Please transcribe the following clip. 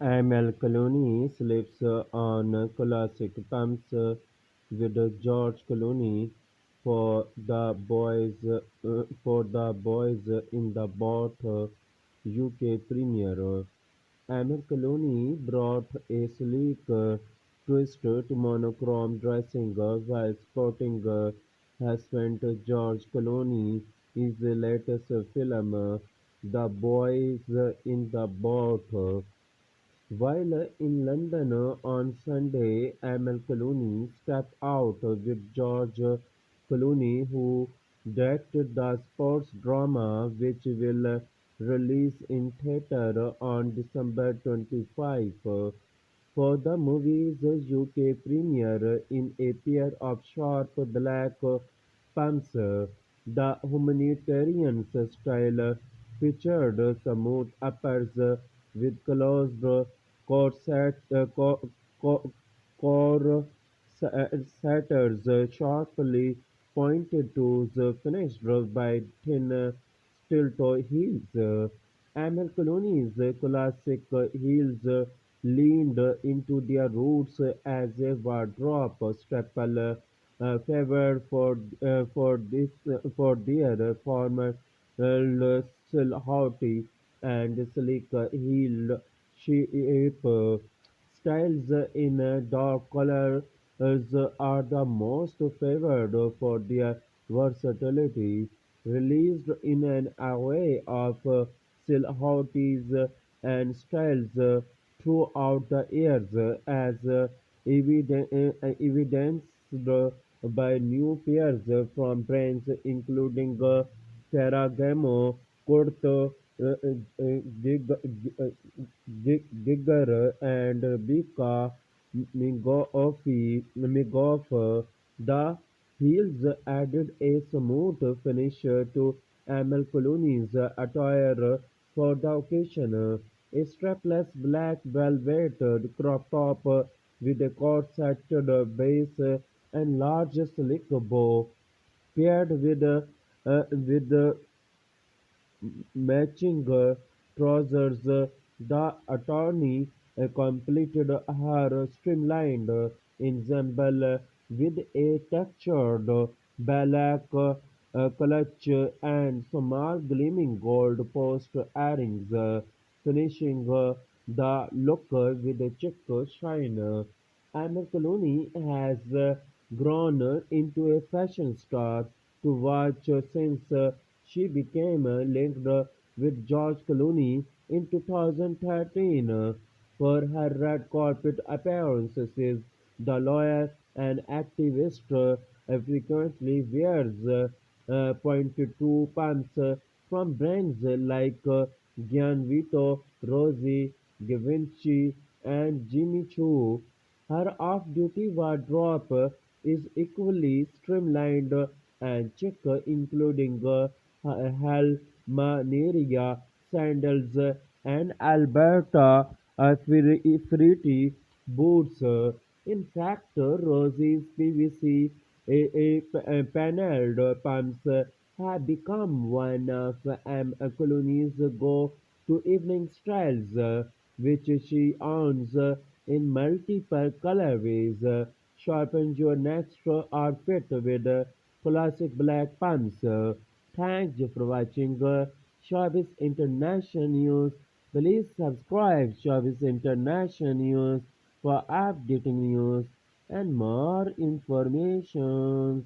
Amal Clooney sleeps on classic pumps with George Clooney for the boys in the boat UK premiere. Amal Clooney brought a sleek, twisted, monochrome dressing while sporting husband George Clooney. His latest film, The Boys in the Boat. While in London on Sunday, Amal Clooney stepped out with George Clooney, who directed the sports drama which will release in theatre on December 25. For the movie's UK premiere in a pair of sharp black pumps, the humanitarian style featured smooth uppers with closed corset, corsets sharply pointed toes finished by thin steel-toe heels. Amal Clooney's classic heels leaned into their roots as a wardrobe staple, favored for their former silhouette and sleek heel shape. Styles in dark colors are the most favored for their versatility, released in an array of silhouettes and styles throughout the years, as evidenced by new pairs from brands including Ferragamo, Kurt Gigger, and Bika Migoff. The heels added a smooth finish to Amal Clooney's attire for the occasion. A strapless black velvet crop top with a corseted base and large slick bow, paired with matching trousers. The attorney completed her streamlined ensemble with a textured black clutch and small gleaming gold post earrings, finishing the look with a chic shine. Amal Clooney has grown into a fashion star to watch since she became linked with George Clooney in 2013 for her red carpet appearances. The lawyer and activist frequently wears pointed two pumps from brands like Gianvito, Rossi, Givenchy, and Jimmy Choo. Her off-duty wardrobe is equally streamlined and chic, including Halmaneria sandals and Alberta Fritti boots. In fact, Rosie's PVC paneled pumps have become one of Clooney's go-to evening styles, which she owns in multiple colorways. Sharpen your next outfit with classic black pumps. Thanks for watching Showbiz International News. Please subscribe Showbiz International News for updating news and more information.